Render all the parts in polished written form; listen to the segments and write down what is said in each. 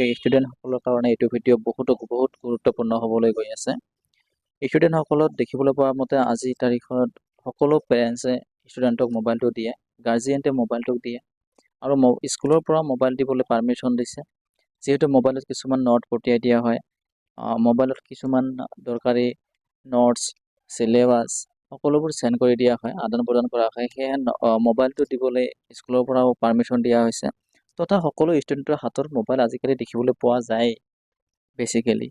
বিশেষকৈ ষ্টুডেণ্টসকলৰ কাৰণে এইটো ভিডিঅ' বহুত গুৰুত্বপূৰ্ণ হ'বলৈ গৈ আছে। ষ্টুডেণ্টসকলক দেখিবলৈ পোৱা মতে আজিৰ তাৰিখত সকলো পেৰেণ্টছে ষ্টুডেণ্টক মোবাইলটো দিয়ে, গাৰ্জিয়েণ্টে মোবাইলটো দিয়ে আৰু স্কুলৰ পৰা মোবাইল দিবলৈ পাৰ্মিশ্যন দিছে। যিহেতু মোবাইলত কিছুমান নোট পঠিয়াই দিয়া হয়, মোবাইলত কিছুমান দৰকাৰী নোটছ, চিলেবাছ সকলোবোৰ চেণ্ড কৰি দিয়া হয়, আদান প্ৰদান কৰা হয়। সেয়ে মোবাইলটো দিবলৈ স্কুলৰ পৰাও পাৰ্মিশ্যন দিয়া হৈছে। তথা সকলো ষ্টুডেণ্টৰ হাতত মোবাইল আজিকালি দেখিবলৈ পোৱা যায় বেচিকেলি।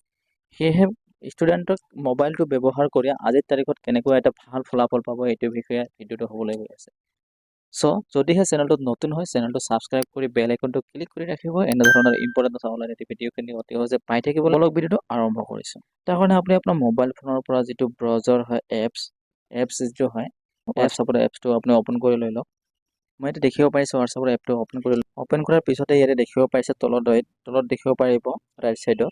সেয়েহে ষ্টুডেণ্টক মোবাইলটো ব্যৱহাৰ কৰি আজিৰ তাৰিখত কেনেকুৱা এটা ভাল ফলাফল পাব এইটোৰ বিষয়ে ভিডিঅ'টো হ'বলৈ গৈ আছে। চ' যদিহে চেনেলটোত নতুন হয়, চেনেলটো ছাবস্ক্ৰাইব কৰি বেল আইকনটো ক্লিক কৰি ৰাখিব। এনেধৰণৰ ইম্পৰ্টেণ্ট অনলাইন ভিডিঅ'খিনি অতি সহজে পাই থাকিবলৈ অলপ ভিডিঅ'টো আৰম্ভ কৰিছোঁ। তাৰ কাৰণে আপুনি আপোনাৰ মোবাইল ফোনৰ পৰা যিটো ব্ৰাউজাৰ হয়, এপছ যিটো হয়, হোৱাটছআপৰ এপছটো আপুনি অ'পন কৰি লৈ লওক। মই এতিয়া দেখিব পাৰিছোঁ হোৱাটছআপৰ এপটো অ'পন কৰাৰ পিছতে ইয়াতে দেখিব পাৰিছে তলত দেখিব পাৰিব ৰাইট ছাইডত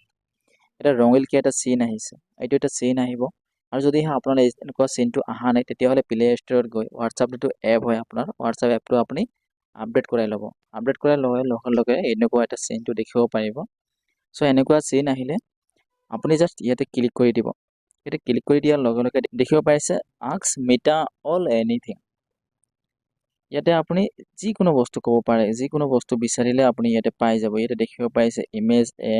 এটা ৰঙিলকৈ এটা চিন আহিছে। এইটো এটা চিন আহিব আৰু যদিহে আপোনাৰ এনেকুৱা চিনটো অহা নাই তেতিয়াহ'লে প্লে ষ্ট'ৰত গৈ হোৱাটছআপ যিটো এপ হয় আপোনাৰ হোৱাটছআপ এপটো আপুনি আপডেট কৰাই ল'ব। আপডেট কৰাৰ লগে লগে এনেকুৱা এটা চিনটো দেখিব পাৰিব। চ' এনেকুৱা চিন আহিলে আপুনি জাষ্ট ইয়াতে ক্লিক কৰি দিব। ইয়াতে ক্লিক কৰি দিয়াৰ লগে লগে দেখিব পাৰিছে আস্ক মিটা অল এনিথিং। ইয়াতে আপুনি যিকোনো বস্তু ক'ব পাৰে, যিকোনো বস্তু বিচাৰিলে আপুনি ইয়াতে পাই যাব। ইয়াতে দেখিব পাৰিছে ইমেজ এ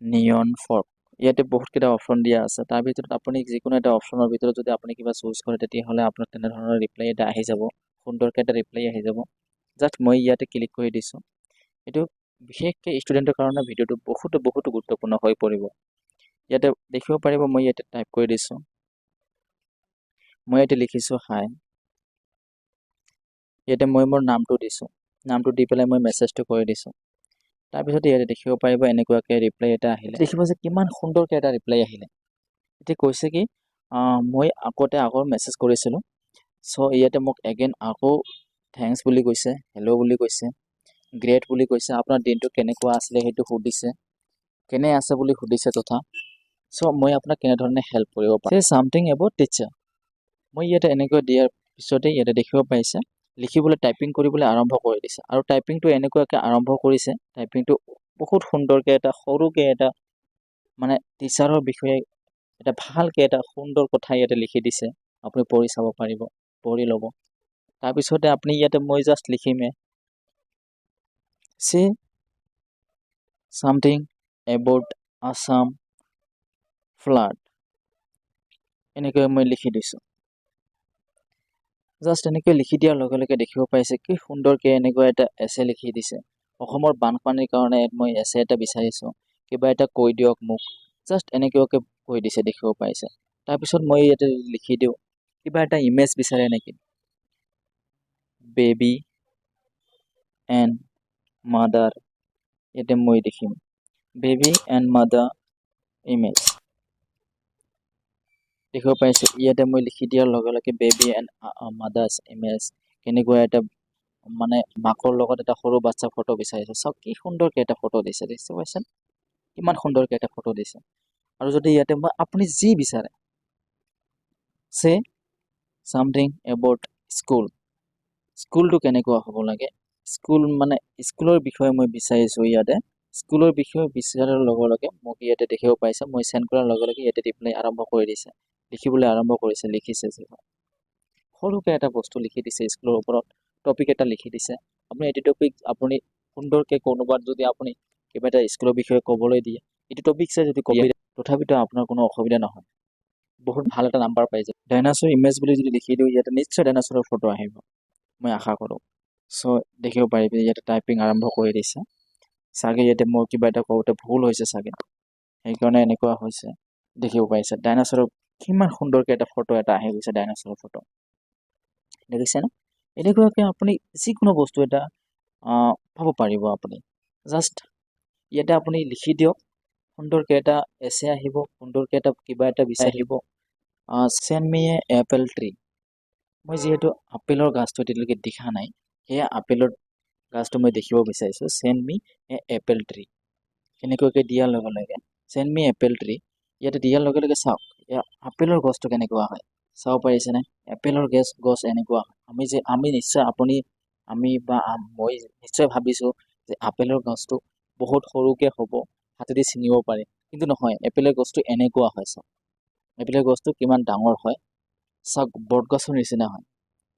নিয়ন ফৰ্ক। ইয়াতে বহুতকেইটা অপশ্যন দিয়া আছে। তাৰ ভিতৰত আপুনি যিকোনো এটা অপশ্যনৰ ভিতৰত যদি আপুনি কিবা চুজ কৰে তেতিয়াহ'লে আপোনাৰ তেনেধৰণৰ ৰিপ্লাই এটা আহি যাব, সুন্দৰকৈ এটা ৰিপ্লাই আহি যাব। জাষ্ট মই ইয়াতে ক্লিক কৰি দিছোঁ। এইটো বিশেষকৈ ষ্টুডেণ্টৰ কাৰণে ভিডিঅ'টো বহুত গুৰুত্বপূৰ্ণ হৈ পৰিব। ইয়াতে দেখিব পাৰিব মই ইয়াতে টাইপ কৰি দিছোঁ। মই ইয়াতে লিখিছোঁ হাই। ইয়াতে মই মোৰ নামটো দিছোঁ। নামটো দি পেলাই মই মেছেজটো কৰি দিছোঁ। তাৰপিছত ইয়াতে দেখিব পাৰিব এনেকুৱাকৈ ৰিপ্লাই এটা আহিলে। দেখিব যে কিমান সুন্দৰকৈ এটা ৰিপ্লাই আহিলে। এতিয়া কৈছে কি মই আগৰ মেছেজ কৰিছিলোঁ। চ' ইয়াতে মোক এগেইন আকৌ থেংকছ বুলি কৈছে, হেল্ল' বুলি কৈছে, গ্ৰেট বুলি কৈছে। আপোনাৰ দিনটো কেনেকুৱা আছিলে সেইটো সুধিছে, কেনে আছে বুলি সুধিছে তথা। চ' মই আপোনাক কেনেধৰণে হেল্প কৰিব পাৰিম। Something about teacher. মই ইয়াতে এনেকৈ দিয়াৰ পিছতে ইয়াতে দেখিব পাৰিছে লিখিবলৈ টাইপিং কৰিবলৈ আৰম্ভ কৰি দিছে। আৰু টাইপিংটো এনেকুৱাকৈ আৰম্ভ কৰিছে, টাইপিংটো বহুত সুন্দৰকৈ এটা সৰুকৈ এটা মানে টিচাৰৰ বিষয়ে এটা ভালকৈ এটা সুন্দৰ কথা ইয়াতে লিখি দিছে। আপুনি পঢ়ি চাব পাৰিব, পঢ়ি ল'ব। তাৰপিছতে আপুনি ইয়াতে মই জাষ্ট লিখিমে চে ছামথিং এবাউট আছাম ফ্লাড। এনেকৈ মই লিখি দিছোঁ। জাষ্ট এনেকৈ লিখি দিয়াৰ লগে লগে দেখিব পাইছে কি সুন্দৰকৈ এনেকুৱা এটা এছে লিখি দিছে। অসমৰ বানপানীৰ কাৰণে মই এছে এটা বিচাৰিছোঁ, কিবা এটা কৈ দিয়ক মোক। জাষ্ট এনেকুৱাকৈ কৈ দিছে দেখিব পাইছে। তাৰপিছত মই ইয়াতে লিখি দিওঁ কিবা এটা ইমেজ বিচাৰে নেকি, বেবী এণ্ড মাদাৰ। ইয়াতে মই দেখিম বেবী এণ্ড মাদাৰ ইমেজ। দেখিব পাইছে ইয়াতে মই লিখি দিয়াৰ লগে লগে বেবী এণ্ড মাদাৰ্ছ ইমেজ, কেনেকুৱা এটা মানে মাকৰ লগত এটা সৰু বাচ্ছা ফটো বিচাৰিছে। চাওক কি সুন্দৰকৈ এটা ফটো দিছে, দেখি পাইছে কিমান সুন্দৰকৈ এটা ফটো দিছে। আৰু যদি ইয়াতে মই আপুনি যি বিচাৰে চে ছামথিং এবাউট স্কুল। স্কুলটো কেনেকুৱা হ'ব লাগে, স্কুল মানে স্কুলৰ বিষয়ে মই বিচাৰিছোঁ। ইয়াতে স্কুলৰ বিষয়ে বিচাৰাৰ লগে লগে মোক ইয়াতে দেখিব পাইছে মই চেণ্ড কৰাৰ লগে লগে ইয়াতে ৰিপ্লাই আৰম্ভ কৰি দিছে, লিখিবলৈ আৰম্ভ কৰিছে। লিখিছে যে সৰুকৈ এটা বস্তু লিখি দিছে, স্কুলৰ ওপৰত টপিক এটা লিখি দিছে। আপুনি এইটো টপিক আপুনি সুন্দৰকৈ কোনোবাত যদি আপুনি কিবা এটা স্কুলৰ বিষয়ে ক'বলৈ দিয়ে, এইটো টপিক চাই যদি ক'ব তথাপিতো আপোনাৰ কোনো অসুবিধা নহয়, বহুত ভাল এটা নাম্বাৰ পাই যায়। ডাইনাছৰ ইমেজ বুলি যদি লিখি দিওঁ ইয়াতে নিশ্চয় ডাইনাছৰৰ ফটো আহিব, মই আশা কৰোঁ। চ' দেখিব পাৰিব ইয়াতে টাইপিং আৰম্ভ কৰি দিছে। চাগে ইয়াতে মোৰ কিবা এটা কওঁতে ভুল হৈছে চাগে, সেইকাৰণে এনেকুৱা হৈছে। দেখিব পাৰিছে ডাইনাছৰৰ কিমান সুন্দৰকৈ এটা ফটো এটা আহি গৈছে, ডাইনাছৰৰ ফটো দেখিছেনে। এনেকুৱাকৈ আপুনি যিকোনো বস্তু এটা পাব পাৰিব। আপুনি জাষ্ট ইয়াতে আপুনি লিখি দিয়ক, সুন্দৰকৈ এটা এছে আহিব, সুন্দৰকৈ এটা কিবা এটা বিচাৰিব। Send me a apple tree. মই যিহেতু আপেলৰ গাছটো এতিয়ালৈকে দেখা নাই, সেয়া আপেলৰ গাছটো মই দেখিব বিচাৰিছোঁ। Send me a apple tree. এনেকুৱাকৈ দিয়াৰ লগে লগে চেণ্ড মি এপল ট্ৰী ইয়াতে দিয়াৰ লগে লগে চাওক আপেলৰ গছটো কেনেকুৱা হয় চাব পাৰিছেনে। এপেলৰ গছ এনেকুৱা আমি নিশ্চয় মই নিশ্চয় ভাবিছোঁ যে আপেলৰ গছটো বহুত সৰুকৈ হ'ব, হাতেদি ছিঙিব পাৰে, কিন্তু নহয়, এপেলৰ গছটো এনেকুৱা হয়। চাওক এপেলৰ গছটো কিমান ডাঙৰ হয়, চাওক বটগছৰ নিচিনা হয়,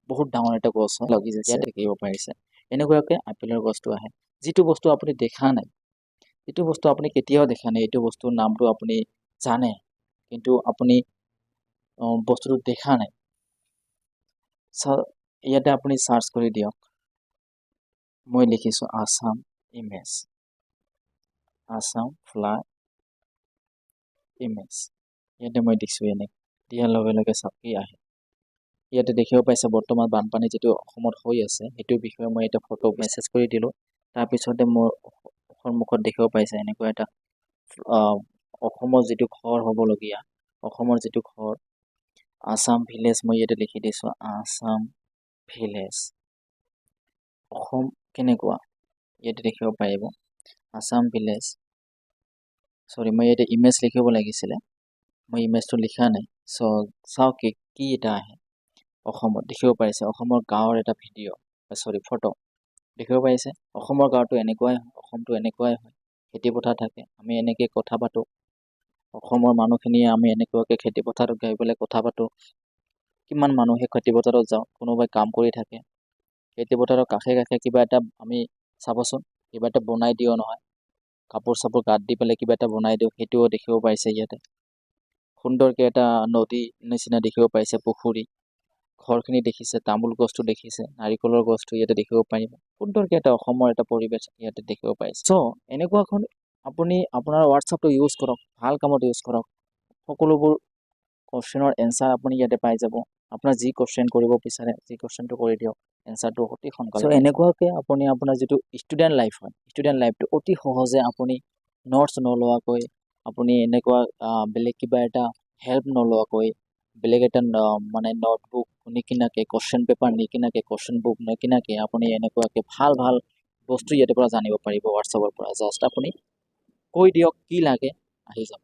বহুত ডাঙৰ এটা গছ হয়, লাগি যাইছে, ইয়াত দেখিব পাৰিছে। এনেকুৱাকৈ আপেলৰ গছটো আহে, যিটো বস্তু আপুনি দেখা নাই, যিটো বস্তু আপুনি কেতিয়াও দেখা নাই, এইটো বস্তুৰ নামটো আপুনি জানে, কিন্তু আপুনি বস্তুটো দেখা নাই। ইয়াতে আপুনি চাৰ্চ কৰি দিয়ক, মই লিখিছোঁ Assam image, Assam fly image, ইয়াতে মই দিছোঁ, এনে দিয়াৰ লগে লগে চাওক কি আহে। ইয়াতে দেখিব পাইছে বৰ্তমান বানপানী যিটো অসমত হৈ আছে, সেইটোৰ বিষয়ে মই এটা ফটো মেছেজ কৰি দিলোঁ। তাৰপিছতে মোৰ সন্মুখত দেখিব পাইছে এনেকুৱা এটা অসমৰ যিটো ঘৰ হ'বলগীয়া, অসমৰ যিটো ঘৰ, আছাম ভিলেজ, মই ইয়াতে লিখি দিছোঁ আছাম ভিলেজ। অসম কেনেকুৱা ইয়াতে দেখিব পাৰিব, আছাম ভিলেজ। চৰি, মই ইয়াতে ইমেজ লিখিব লাগিছিলে, মই ইমেজটো লিখা নাই। চাওক কি এটা আহে, অসমত দেখিব পাৰিছে, অসমৰ গাঁৱৰ এটা ফটো দেখিব পাৰিছে। অসমৰ গাঁৱটো এনেকুৱাই হয়, অসমটো এনেকুৱাই হয়, খেতি পথাৰ থাকে, আমি এনেকৈ কথা পাতোঁ, অসমৰ মানুহখিনিয়ে আমি এনেকুৱাকৈ খেতি পথাৰত গৈ পেলাই কথা পাতোঁ। কিমান মানুহে খেতি পথাৰত যাওঁ, কোনোবাই কাম কৰি থাকে, খেতি পথাৰৰ কাষে কাষে কিবা এটা আমি চাবচোন, কিবা এটা বনাই দিওঁ নহয়, কাপোৰ চাপোৰ গাত দি পেলাই কিবা এটা বনাই দিওঁ, সেইটোও দেখিব পাৰিছে। ইয়াতে সুন্দৰকৈ এটা নদী নিচিনা দেখিব পাৰিছে, পুখুৰী, ঘৰখিনি দেখিছে, তামোল গছটো দেখিছে, নাৰিকলৰ গছটো ইয়াতে দেখিব পাৰিব। সুন্দৰকৈ এটা অসমৰ এটা পৰিৱেশ ইয়াতে দেখিব পাৰিছে। এনেকুৱাখন আপুনি আপোনাৰ হোৱাটছআপটো ইউজ কৰক, ভাল কামত ইউজ কৰক, সকলোবোৰ কুৱেশ্যনৰ এনচাৰ আপুনি ইয়াতে পাই যাব। আপোনাৰ যি কুৱেশ্যন কৰিব বিচাৰে, যি কুৱেশ্যনটো কৰি দিয়ক, এনচাৰটো অতি সোনকালে। এনেকুৱাকৈ আপুনি আপোনাৰ যিটো ষ্টুডেণ্ট লাইফ হয়, ষ্টুডেণ্ট লাইফটো অতি সহজে আপুনি নোটছ নলোৱাকৈ, আপুনি এনেকুৱা বেলেগ কিবা এটা হেল্প নলোৱাকৈ, বেলেগ এটা মানে নোটবুক নিকিনাকৈ, কুৱেশ্যন পেপাৰ নিকিনাকৈ, কুৱেশ্যন বুক নিকিনাকৈ, আপুনি এনেকুৱাকৈ ভাল ভাল বস্তু ইয়াৰ পৰা জানিব পাৰিব হোৱাটছআপৰ পৰা। জাষ্ট আপুনি কৈ দিয়ক কি লাগে, আহি যাব।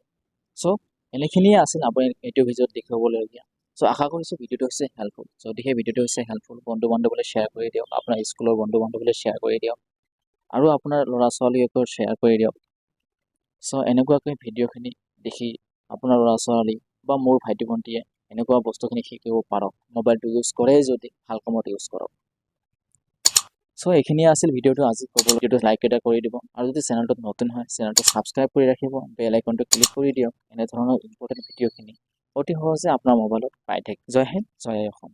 এনেখিনিয়ে আছিল আপুনি এইটো ভিডিঅ'ত দেখাবলগীয়া। আশা কৰিছোঁ ভিডিঅ'টো হৈছে হেল্পফুল। যদিহে ভিডিঅ'টো হৈছে হেল্পফুল, বন্ধু বান্ধৱলৈ শ্বেয়াৰ কৰি দিয়ক, আপোনাৰ স্কুলৰ বন্ধু বান্ধৱলৈ শ্বেয়াৰ কৰি দিয়ক, আৰু আপোনাৰ ল'ৰা ছোৱালীকো শ্বেয়াৰ কৰি দিয়ক। এনেকুৱাকৈ ভিডিঅ'খিনি দেখি আপোনাৰ ল'ৰা ছোৱালী বা মোৰ ভাইটি ভণ্টিয়ে এনেকুৱা বস্তুখিনি শিকিব পাৰক, মোবাইলটো ইউজ কৰে যদি ভাল কামত ইউজ কৰক। এইখিনিয়ে আছিল ভিডিঅ'টো আজি ক'বলৈ। ভিডিঅ'টো লাইক এটা কৰি দিব, আৰু যদি চেনেলটোত নতুন হয় চেনেলটো ছাবস্ক্ৰাইব কৰি ৰাখিব, বেল আইকনটো ক্লিক কৰি দিয়ক। এনেধৰণৰ ইম্পৰ্টেণ্ট ভিডিঅ'খিনি অতি সহজে আপোনাৰ মোবাইলত পাই থাকিব। জয় হিন্দ, জয় অসম।